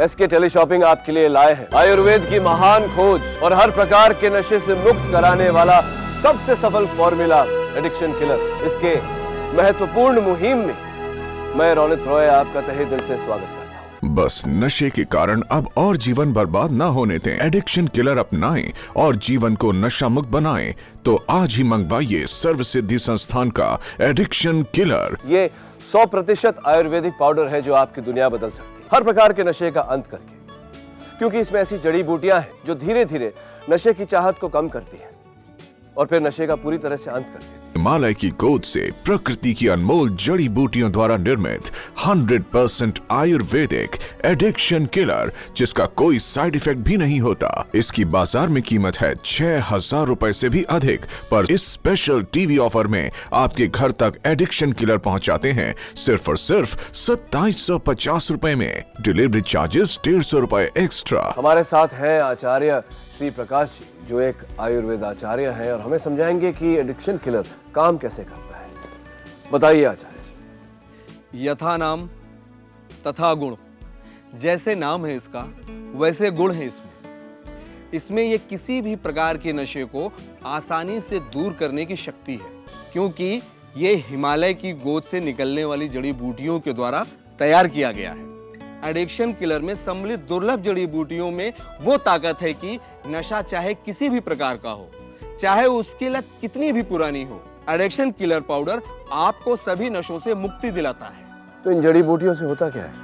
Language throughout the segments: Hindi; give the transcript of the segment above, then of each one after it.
SK टेलीशॉपिंग आपके लिए लाए हैं आयुर्वेद की महान खोज और हर प्रकार के नशे से मुक्त कराने वाला सबसे सफल फॉर्मूला एडिक्शन किलर। इसके महत्वपूर्ण मुहिम में मैं रोनित रॉय आपका तहे दिल से स्वागत करता हूं। बस नशे के कारण अब और जीवन बर्बाद ना होने दें, एडिक्शन किलर अपनाएं और जीवन को नशा मुक्त बनाएं। तो आज ही मंगवाइए सर्व सिद्धि संस्थान का एडिक्शन किलर। ये 100% आयुर्वेदिक पाउडर है जो आपकी दुनिया बदल सकती है, हर प्रकार के नशे का अंत करके, क्योंकि इसमें ऐसी जड़ी बूटियां हैं जो धीरे धीरे नशे की चाहत को कम करती हैं और फिर नशे का पूरी तरह से अंत कर देती है। हिमालय की गोद से प्रकृति की अनमोल जड़ी बूटियों द्वारा निर्मित 100% आयुर्वेदिक एडिक्शन किलर, जिसका कोई साइड इफेक्ट भी नहीं होता। इसकी बाजार में कीमत है 6,000 रुपए से भी अधिक, पर इस स्पेशल टीवी ऑफर में आपके घर तक एडिक्शन किलर पहुंचाते हैं सिर्फ और सिर्फ 2750 रुपए में। डिलीवरी चार्जेस 150 रुपए एक्स्ट्रा। हमारे साथ हैं आचार्य श्री प्रकाश जी, जो एक आयुर्वेद आचार्य हैं और हमें समझाएंगे कि एडिक्शन किलर काम कैसे करता है। बताइए आचार्य जी। यथा नाम तथा गुण, जैसे नाम है इसका वैसे गुण है इसमें ये किसी भी प्रकार के नशे को आसानी से दूर करने की शक्ति है, क्योंकि ये हिमालय की गोद से निकलने वाली जड़ी बूटियों के द्वारा तैयार किया गया है। एडिक्शन किलर में सम्मिलित दुर्लभ जड़ी बूटियों में वो ताकत है कि नशा चाहे किसी भी प्रकार का हो, चाहे उसकी लत कितनी भी पुरानी हो, एडिक्शन किलर पाउडर आपको सभी नशों से मुक्ति दिलाता है। तो इन जड़ी बूटियों से होता क्या है?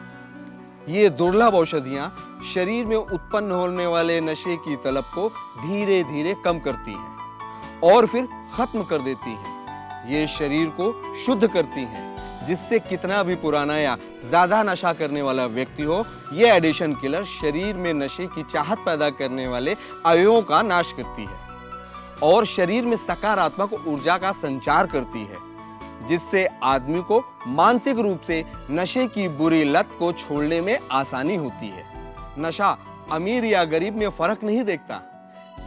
ये दुर्लभ औषधियां शरीर में उत्पन्न होने वाले नशे की तलब को धीरे धीरे कम करती हैं और फिर खत्म कर देती हैं। ये शरीर को शुद्ध करती हैं, जिससे कितना भी पुराना या ज्यादा नशा करने वाला व्यक्ति हो, ये एडिक्शन किलर शरीर में नशे की चाहत पैदा करने वाले अवयवों का नाश करती है और शरीर में सकारात्मक ऊर्जा का संचार करती है, जिससे आदमी को मानसिक रूप से नशे की बुरी लत को छोड़ने में आसानी होती है। नशा अमीर या गरीब में फर्क नहीं देखता,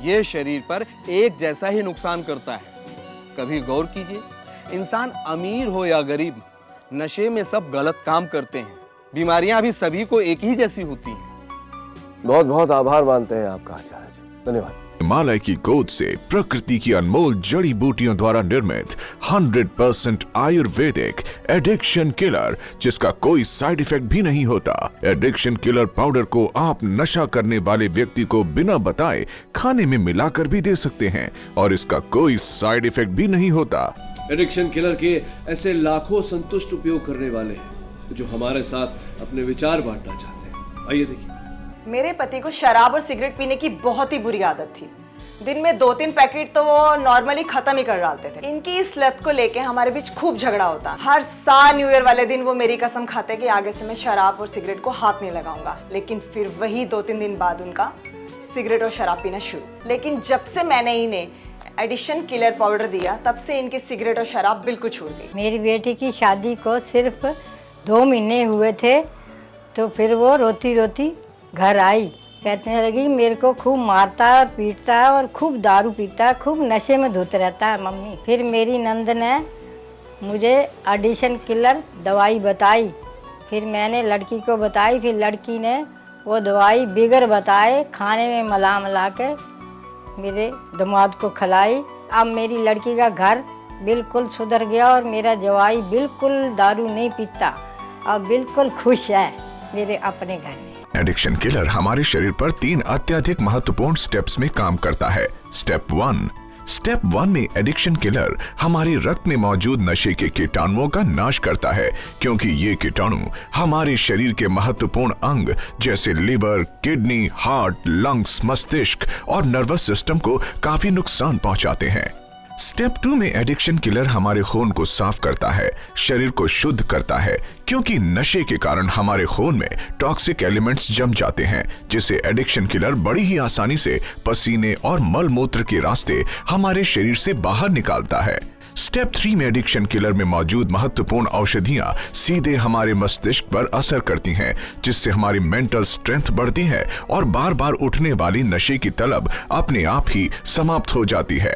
ये शरीर पर एक जैसा ही नुकसान करता है। कभी गौर कीजिए, इंसान अमीर हो या गरीब, नशे में सब गलत काम करते हैं। बीमारियां भी सभी को एक ही जैसी होती हैं। बहुत बहुत आभार मानते हैं आपका आचार्य जी, धन्यवाद। हिमालय की गोद से प्रकृति की अनमोल जड़ी बूटियों द्वारा निर्मित 100% आयुर्वेदिक एडिक्शन किलर, जिसका कोई साइड इफेक्ट भी नहीं होता। एडिक्शन किलर पाउडर को आप नशा करने वाले व्यक्ति को बिना बताए खाने में मिलाकर भी दे सकते हैं और इसका कोई साइड इफेक्ट भी नहीं होता। एडिक्शन किलर के ऐसे लाखों संतुष्ट उपयोग करने वाले हैं जो हमारे साथ अपने विचार बांटना चाहते हैं। आइए देखिए। मेरे पति को शराब और सिगरेट पीने की बहुत ही बुरी आदत थी। दिन में 2-3 पैकेट तो वो नॉर्मली खत्म ही कर डालते थे। इनकी इस लत को लेके हमारे बीच खूब झगड़ा होता। हर साल न्यू ईयर वाले दिन वो मेरी कसम खाते कि आगे से मैं शराब और सिगरेट को हाथ नहीं लगाऊंगा, लेकिन फिर वही 2-3 दिन बाद उनका सिगरेट और शराब पीना शुरू। लेकिन जब से मैंने इन्हें एडिक्शन किलर पाउडर दिया, तब से इनकी सिगरेट और शराब बिल्कुल छूट गई। मेरी बेटी की शादी को सिर्फ 2 महीने हुए थे, तो फिर वो रोती रोती घर आई। कहने लगी मेरे को खूब मारता है और पीटता है और खूब दारू पीता है, खूब नशे में धुत रहता है मम्मी। फिर मेरी नंद ने मुझे एडिक्शन किलर दवाई बताई, फिर मैंने लड़की को बताई, फिर लड़की ने वो दवाई बिगर बताए खाने में मिला के मेरे दामाद को खिलाई। अब मेरी लड़की का घर बिल्कुल सुधर गया और मेरा जवाई बिल्कुल दारू नहीं पीता, अब बिल्कुल खुश है मेरे अपने घर में। एडिक्शन किलर हमारे शरीर पर 3 अत्यधिक महत्वपूर्ण स्टेप्स में काम करता है। स्टेप 1 में एडिक्शन किलर हमारे रक्त में मौजूद नशे के कीटाणुओं का नाश करता है, क्योंकि ये कीटाणु हमारे शरीर के महत्वपूर्ण अंग जैसे लिवर, किडनी, हार्ट, लंग्स, मस्तिष्क और नर्वस सिस्टम को काफी नुकसान पहुंचाते हैं। स्टेप 2 में एडिक्शन किलर हमारे खून को साफ करता है, शरीर को शुद्ध करता है, क्योंकि नशे के कारण हमारे खून में टॉक्सिक एलिमेंट्स जम जाते हैं, जिसे एडिक्शन किलर बड़ी ही आसानी से पसीने और मल मूत्र के रास्ते हमारे शरीर से बाहर निकालता है। स्टेप 3 में एडिक्शन किलर में मौजूद महत्वपूर्ण औषधियां सीधे हमारे मस्तिष्क पर असर करती हैं, जिससे हमारी मेंटल स्ट्रेंथ बढ़ती है और बार बार उठने वाली नशे की तलब अपने आप ही समाप्त हो जाती है।